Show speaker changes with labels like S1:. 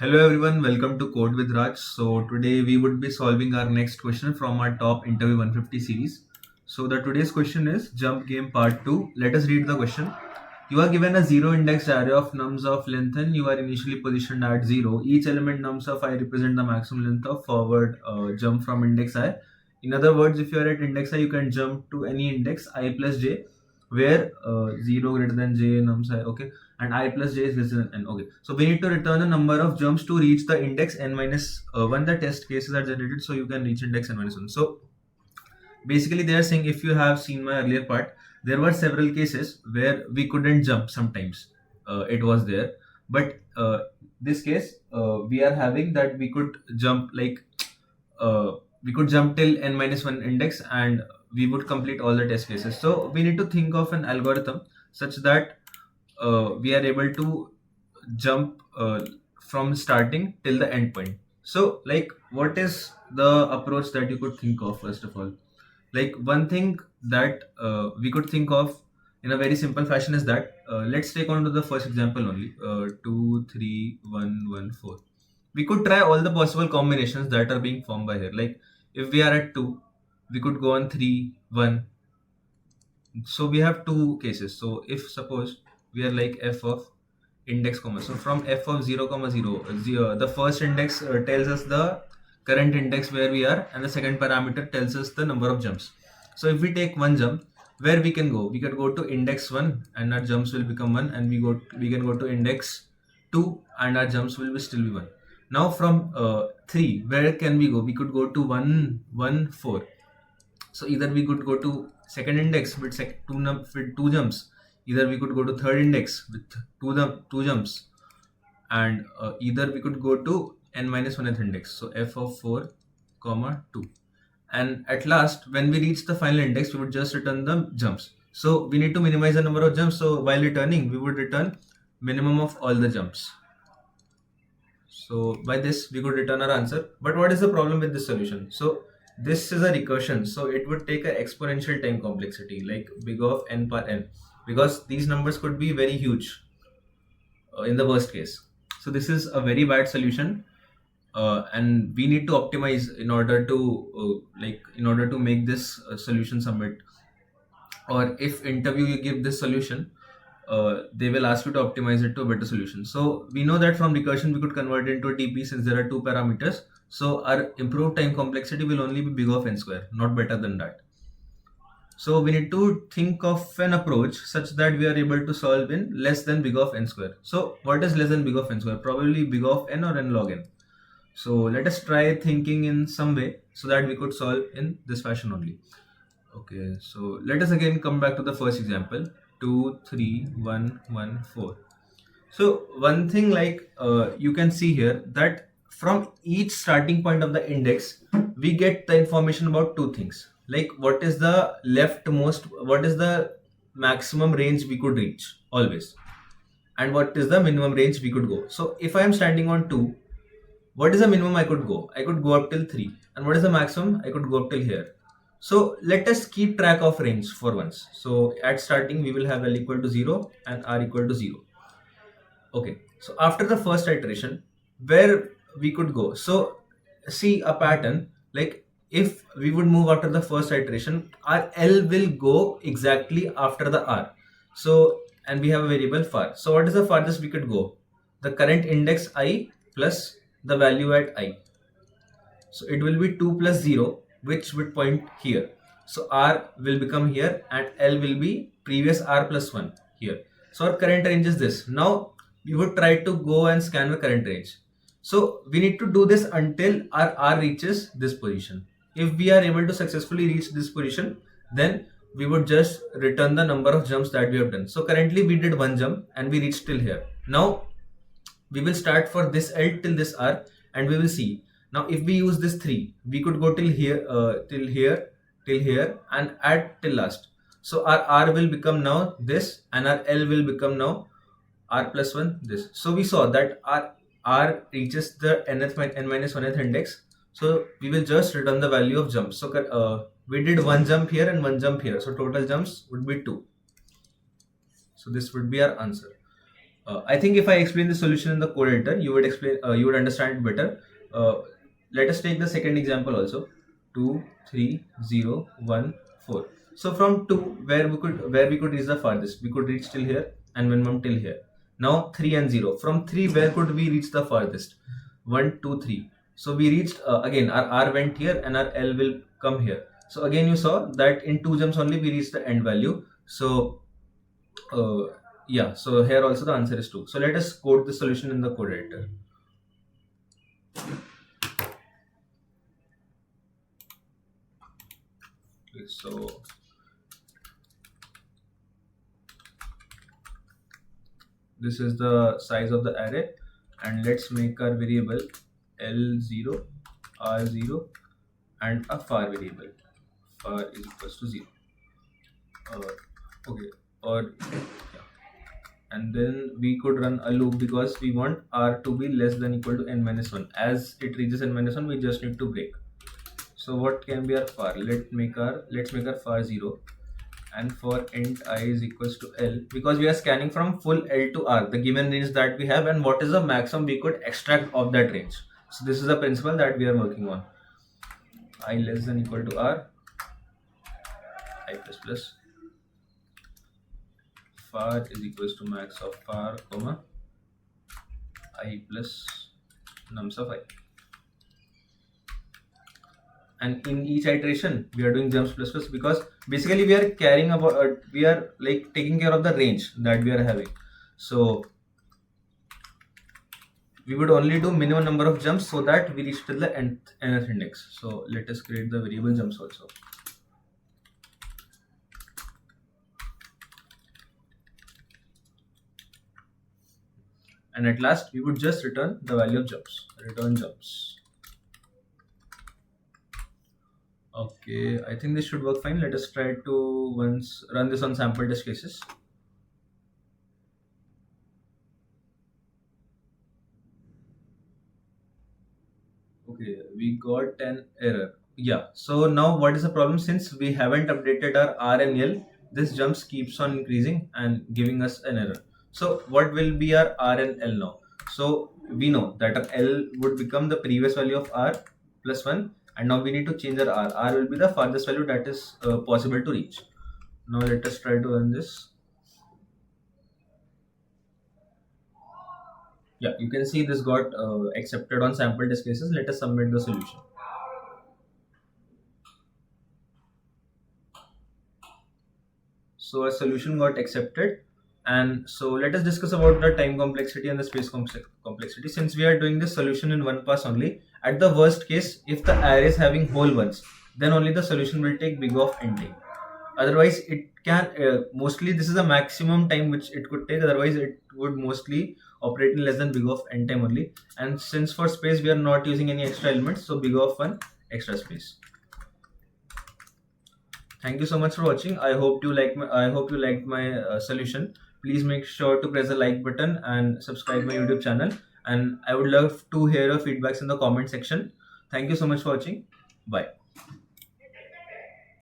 S1: Hello everyone, welcome to Code with Raj. So today we would be solving our next question from our top interview 150 series. So the today's question is jump game part 2. Let us read the question. You are given a zero indexed array of nums of length and you are initially positioned at 0. Each element nums of I represent the maximum length of forward jump from index I. In other words, if you are at index I, you can jump to any index I plus j where 0 greater than j nums I, okay, and I plus j is less than n, okay. So we need to return the number of jumps to reach the index n minus 1. The test cases are generated so you can reach index n minus 1. So basically they are saying, if you have seen my earlier part, there were several cases where we couldn't jump sometimes. It was there, but this case we are having that we could jump we could jump till n minus 1 index and we would complete all the test cases. So we need to think of an algorithm such that we are able to jump from starting till the end point. So like, what is the approach that you could think of? First of all, like, one thing that we could think of in a very simple fashion is that let's take on to the first example only, 2 3 1 1 4. We could try all the possible combinations that are being formed by here. Like, if we are at 2, we could go on 3 1. So we have two cases. So if suppose we are like f of index comma, so from f of 0 comma 0, the first index tells us the current index where we are, and the second parameter tells us the number of jumps. So if we take one jump, where we can go, we can go to index 1 and our jumps will become 1, and we can go to index 2 and our jumps will be still be 1. Now from 3, where can we go? We could go to 1 1 4. So either we could go to second index with with two jumps, either we could go to third index with two jumps, and either we could go to n minus 1th index, so f of 4 comma 2, and at last when we reach the final index we would just return the jumps. So we need to minimize the number of jumps, so while returning we would return minimum of all the jumps. So by this we could return our answer. But what is the problem with this solution? So this is a recursion, so it would take an exponential time complexity, like big of n per n, because these numbers could be very huge in the worst case. So this is a very bad solution, and we need to optimize in order to make this solution submit. Or if interview you give this solution, they will ask you to optimize it to a better solution. So we know that from recursion we could convert it into a TP since there are two parameters. So our improved time complexity will only be big of n square, not better than that. So we need to think of an approach such that we are able to solve in less than big of n square. So what is less than big of n square? Probably big of n or n log n. So let us try thinking in some way so that we could solve in this fashion only. Okay, so let us again come back to the first example, 2 3 1 1 4. So one thing, like, you can see here that from each starting point of the index we get the information about two things, like what is the leftmost, what is the maximum range we could reach always, and what is the minimum range we could go. So if I am standing on 2, what is the minimum I could go? I could go up till 3. And what is the maximum? I could go up till here. So let us keep track of range for once. So at starting we will have L equal to 0 and R equal to 0. Okay, so after the first iteration, where we could go? So see a pattern, like if we would move after the first iteration, our L will go exactly after the R. So, and we have a variable far. So what is the farthest we could go? The current index I plus the value at I. So it will be 2 plus 0, which would point here. So R will become here and L will be previous R plus 1 here. So our current range is this. Now we would try to go and scan the current range. So we need to do this until our R reaches this position. If we are able to successfully reach this position, then we would just return the number of jumps that we have done. So currently we did one jump and we reached till here. Now we will start for this L till this R and we will see. Now if we use this 3, we could go till here, till here and add till last. So our R will become now this and our L will become now R plus 1 this. So we saw that our R reaches the n minus 1th index. So we will just return the value of jumps. So we did one jump here and one jump here. So total jumps would be 2. So this would be our answer. I think if I explain the solution in the code editor, you would understand it better. Uh, Let us take the second example also. 2 3 0 1 4. So from 2, where we could reach the farthest, we could reach till here, and minimum till here. Now 3 and 0. From 3, where could we reach the farthest? 1 2 3. So we reached, again our R went here and our L will come here. So again you saw that in 2 jumps only we reached the end value. So uh, yeah, so here also the answer is 2. So let us code the solution in the code editor. Okay, so this is the size of the array, and let's make our variable L0, R0, and a far variable. Far is equals to 0. Okay, or yeah. And then we could run a loop because we want R to be less than equal to n minus 1. As it reaches n minus 1, we just need to break. So what can be our far? Let's make our far 0, and for int I is equals to L, because we are scanning from full L to R, the given range that we have, and what is the maximum we could extract of that range. So this is the principle that we are working on. I less than equal to R, I plus plus, far is equals to max of far, comma, I plus nums of I. And in each iteration we are doing jumps plus plus, because basically we are caring about we are like taking care of the range that we are having. So we would only do minimum number of jumps so that we reach till the nth index. So let us create the variable jumps also. And at last we would just return the value of jumps, return jumps. Okay, I think this should work fine. Let us try to once run this on sample test cases. Okay, we got an error. Yeah, so now what is the problem? Since we haven't updated our R and L, this jumps keeps on increasing and giving us an error. So what will be our R and L now? So we know that our L would become the previous value of R plus 1, and now we need to change our R. R will be the farthest value that is possible to reach. Now let us try to run this. Yeah, you can see this got accepted on sample test cases. Let us submit the solution. So a solution got accepted. And so let us discuss about the time complexity and the space complexity. Since we are doing this solution in one pass only, at the worst case, if the array is having whole ones, then only the solution will take big of n time. Otherwise it can mostly, this is the maximum time which it could take. Otherwise it would mostly operate in less than big of n time only. And since for space we are not using any extra elements, so big of 1 extra space. Thank you so much for watching. I hope you liked my solution. Please make sure to press the like button and subscribe my YouTube channel. And I would love to hear your feedbacks in the comment section. Thank you so much for watching. Bye.